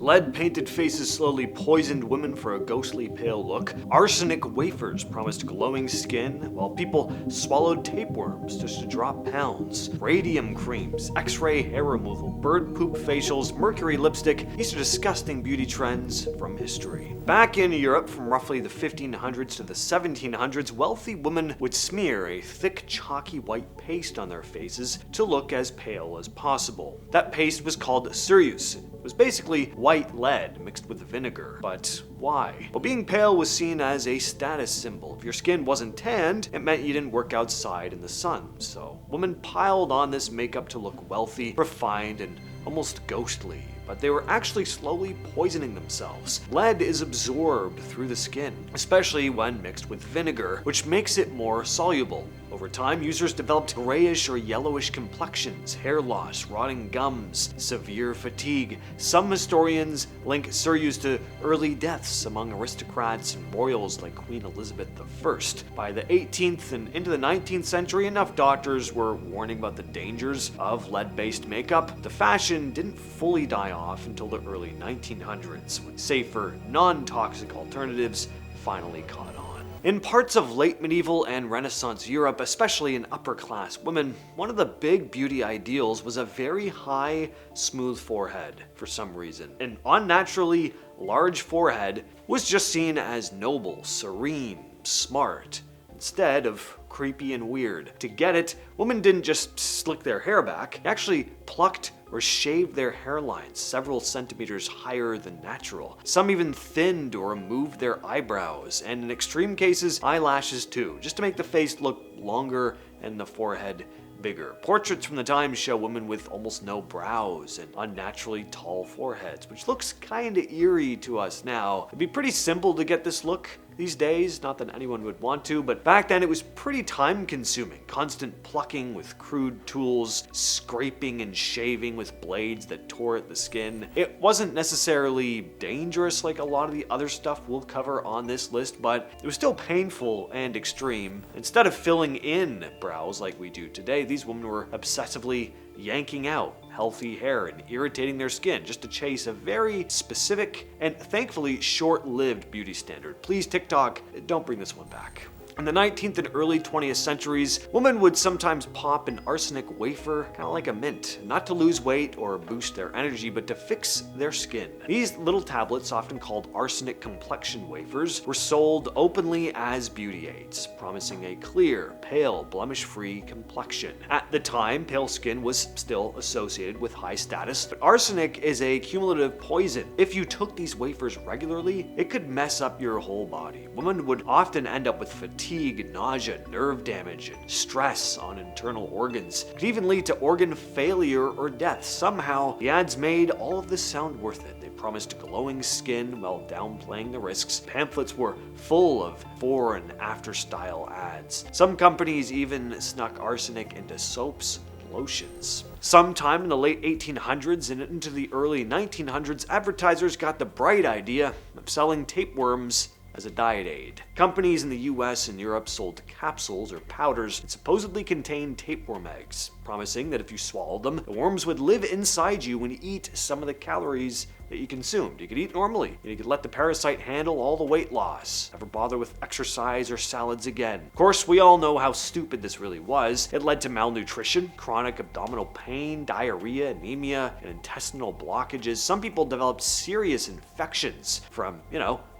Lead-painted faces slowly poisoned women for a ghostly pale look. Arsenic wafers promised glowing skin, while people swallowed tapeworms just to drop pounds. Radium creams, X-ray hair removal, bird poop facials, mercury lipstick, these are disgusting beauty trends from history. Back in Europe, from roughly the 1500s to the 1700s, wealthy women would smear a thick, chalky white paste on their faces to look as pale as possible. That paste was called Stiuso. It was basically white lead mixed with vinegar. But why? Well, being pale was seen as a status symbol. If your skin wasn't tanned, it meant you didn't work outside in the sun. So women piled on this makeup to look wealthy, refined, and almost ghostly. But they were actually slowly poisoning themselves. Lead is absorbed through the skin, especially when mixed with vinegar, which makes it more soluble. Over time, users developed grayish or yellowish complexions, hair loss, rotting gums, severe fatigue. Some historians link Stiuso to early deaths among aristocrats and royals like Queen Elizabeth I. By the 18th and into the 19th century, enough doctors were warning about the dangers of lead-based makeup. The fashion didn't fully die off until the early 1900s, when safer, non-toxic alternatives finally caught on. In parts of late medieval and Renaissance Europe, especially in upper-class women, one of the big beauty ideals was a very high, smooth forehead for some reason. An unnaturally large forehead was just seen as noble, serene, smart, instead of creepy and weird. To get it, women didn't just slick their hair back, they actually plucked or shaved their hairlines several centimeters higher than natural. Some even thinned or removed their eyebrows, and in extreme cases, eyelashes too, just to make the face look longer and the forehead bigger. Portraits from the time show women with almost no brows and unnaturally tall foreheads, which looks kinda eerie to us now. It'd be pretty simple to get this look these days, not that anyone would want to, but back then it was pretty time consuming. Constant plucking with crude tools, scraping and shaving with blades that tore at the skin. It wasn't necessarily dangerous like a lot of the other stuff we'll cover on this list, but it was still painful and extreme. Instead of filling in brows like we do today, these women were obsessively yanking out healthy hair and irritating their skin just to chase a very specific and thankfully short-lived beauty standard. Please, TikTok, don't bring this one back. In the 19th and early 20th centuries, women would sometimes pop an arsenic wafer, kind of like a mint, not to lose weight or boost their energy, but to fix their skin. These little tablets, often called arsenic complexion wafers, were sold openly as beauty aids, promising a clear, pale, blemish-free complexion. At the time, pale skin was still associated with high status, but arsenic is a cumulative poison. If you took these wafers regularly, it could mess up your whole body. Women would often end up with fatigue, nausea, nerve damage, and stress on internal organs. It could even lead to organ failure or death. Somehow, the ads made all of this sound worth it. They promised glowing skin while downplaying the risks. Pamphlets were full of before and after style ads. Some companies even snuck arsenic into soaps and lotions. Sometime in the late 1800s and into the early 1900s, advertisers got the bright idea of selling tapeworms as a diet aid. Companies in the US and Europe sold capsules or powders that supposedly contained tapeworm eggs, promising that if you swallowed them, the worms would live inside you and eat some of the calories that you consumed. You could eat normally, and you could let the parasite handle all the weight loss, never bother with exercise or salads again. Of course, we all know how stupid this really was. It led to malnutrition, chronic abdominal pain, diarrhea, anemia, and intestinal blockages. Some people developed serious infections from,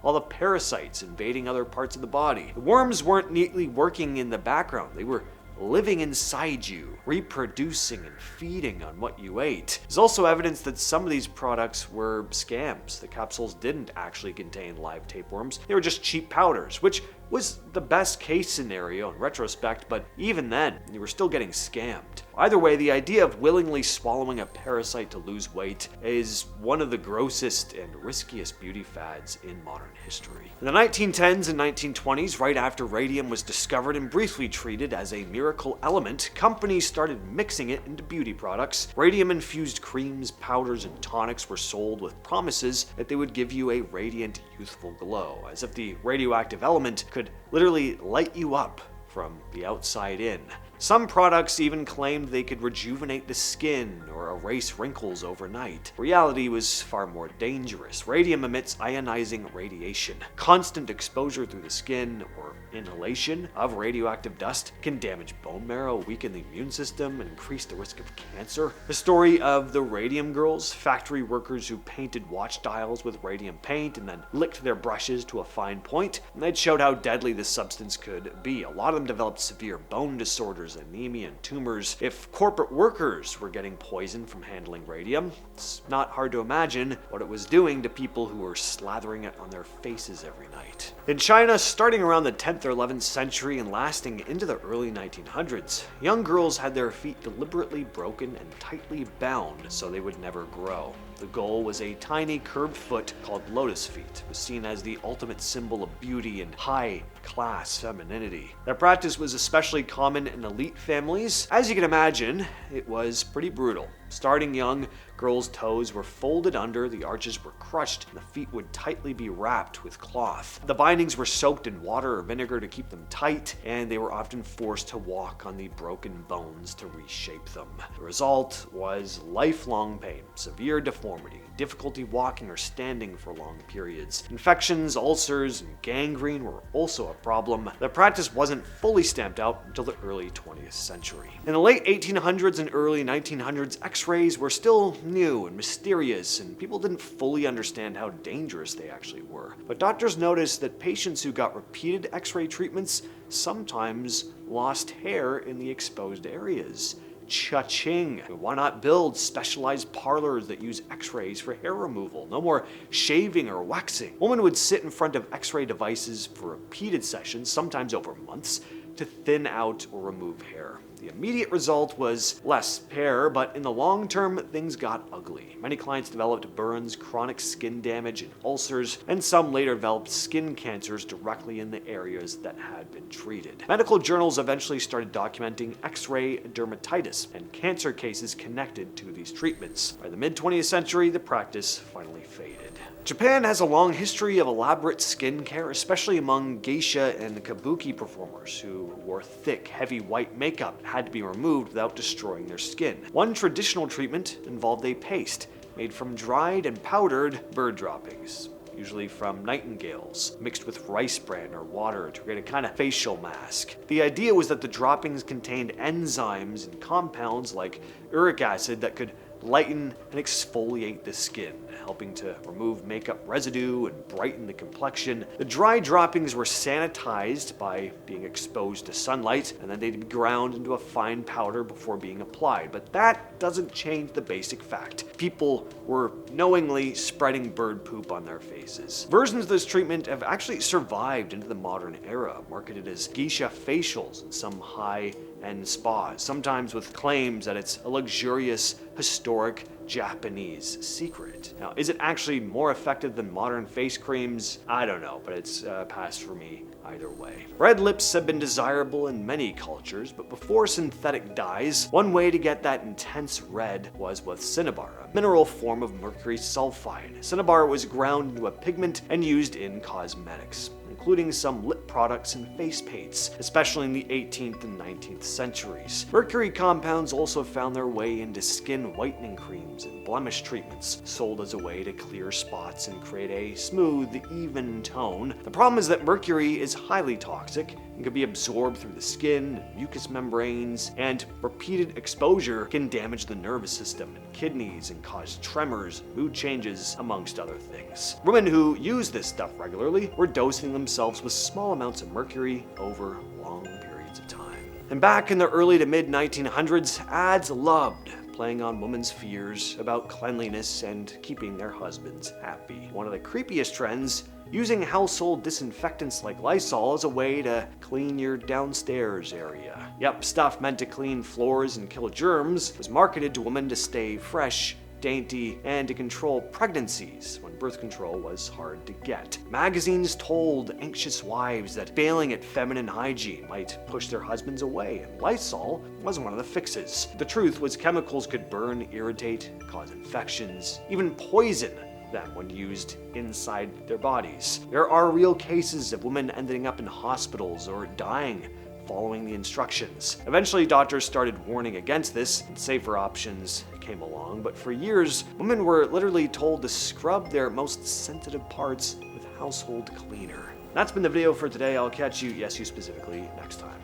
all the parasites invading other parts of the body. The worms weren't neatly working in the background. They were living inside you, reproducing and feeding on what you ate. There's also evidence that some of these products were scams. The capsules didn't actually contain live tapeworms. They were just cheap powders, which was the best case scenario in retrospect, but even then, you were still getting scammed. Either way, the idea of willingly swallowing a parasite to lose weight is one of the grossest and riskiest beauty fads in modern history. In the 1910s and 1920s, right after radium was discovered and briefly treated as a miracle element, companies started mixing it into beauty products. Radium-infused creams, powders, and tonics were sold with promises that they would give you a radiant, youthful glow, as if the radioactive element could literally light you up from the outside in. Some products even claimed they could rejuvenate the skin or erase wrinkles overnight. Reality was far more dangerous. Radium emits ionizing radiation. Constant exposure through the skin or inhalation of radioactive dust can damage bone marrow, weaken the immune system, and increase the risk of cancer. The story of the Radium Girls, factory workers who painted watch dials with radium paint and then licked their brushes to a fine point, and it showed how deadly this substance could be. A lot of them developed severe bone disorders, anemia, and tumors. If corporate workers were getting poisoned from handling radium, it's not hard to imagine what it was doing to people who were slathering it on their faces every night. In China, starting around the 10th or 11th century and lasting into the early 1900s, young girls had their feet deliberately broken and tightly bound so they would never grow. The goal was a tiny curved foot called lotus feet. It was seen as the ultimate symbol of beauty and high-class femininity. Their practice was especially common in elite families. As you can imagine, it was pretty brutal. Starting young, girls' toes were folded under, the arches were crushed, and the feet would tightly be wrapped with cloth. The bindings were soaked in water or vinegar to keep them tight, and they were often forced to walk on the broken bones to reshape them. The result was lifelong pain, severe deformity, difficulty walking or standing for long periods. Infections, ulcers, and gangrene were also a problem. The practice wasn't fully stamped out until the early 20th century. In the late 1800s and early 1900s, X-rays were still new and mysterious, and people didn't fully understand how dangerous they actually were. But doctors noticed that patients who got repeated X-ray treatments sometimes lost hair in the exposed areas. Cha-ching! Why not build specialized parlors that use X-rays for hair removal? No more shaving or waxing. Women would sit in front of X-ray devices for repeated sessions, sometimes over months, to thin out or remove hair. The immediate result was less hair, but in the long term, things got ugly. Many clients developed burns, chronic skin damage, and ulcers, and some later developed skin cancers directly in the areas that had been treated. Medical journals eventually started documenting X-ray dermatitis and cancer cases connected to these treatments. By the mid-20th century, the practice finally faded. Japan has a long history of elaborate skincare, especially among geisha and kabuki performers who wore thick, heavy white makeup that had to be removed without destroying their skin. One traditional treatment involved a paste made from dried and powdered bird droppings, usually from nightingales, mixed with rice bran or water to create a kind of facial mask. The idea was that the droppings contained enzymes and compounds like uric acid that could lighten and exfoliate the skin, helping to remove makeup residue and brighten the complexion. The dry droppings were sanitized by being exposed to sunlight, and then they'd be ground into a fine powder before being applied. But that doesn't change the basic fact. People were knowingly spreading bird poop on their faces. Versions of this treatment have actually survived into the modern era, marketed as geisha facials in some high-end spas, sometimes with claims that it's a luxurious, historic Japanese secret. Now, is it actually more effective than modern face creams? I don't know, but it's passed for me either way. Red lips have been desirable in many cultures, but before synthetic dyes, one way to get that intense red was with Cinnabar, a mineral form of mercury sulfide. Cinnabar was ground into a pigment and used in cosmetics, including some lip products and face paints, especially in the 18th and 19th centuries. Mercury compounds also found their way into skin whitening creams and blemish treatments, sold as a way to clear spots and create a smooth, even tone. The problem is that mercury is highly toxic and can be absorbed through the skin, mucous membranes, and repeated exposure can damage the nervous system and kidneys and cause tremors, mood changes, amongst other things. Women who use this stuff regularly were dosing themselves with small amounts of mercury over long periods of time. And back in the early to mid 1900s, ads loved playing on women's fears about cleanliness and keeping their husbands happy. One of the creepiest trends, using household disinfectants like Lysol as a way to clean your downstairs area. Yep, stuff meant to clean floors and kill germs was marketed to women to stay fresh, dainty, and to control pregnancies when birth control was hard to get. Magazines told anxious wives that failing at feminine hygiene might push their husbands away, and Lysol was one of the fixes. The truth was chemicals could burn, irritate, cause infections, even poison them when used inside their bodies. There are real cases of women ending up in hospitals or dying following the instructions. Eventually, doctors started warning against this, and safer options came along, but for years, women were literally told to scrub their most sensitive parts with household cleaner. That's been the video for today. I'll catch you, yes, you specifically, next time.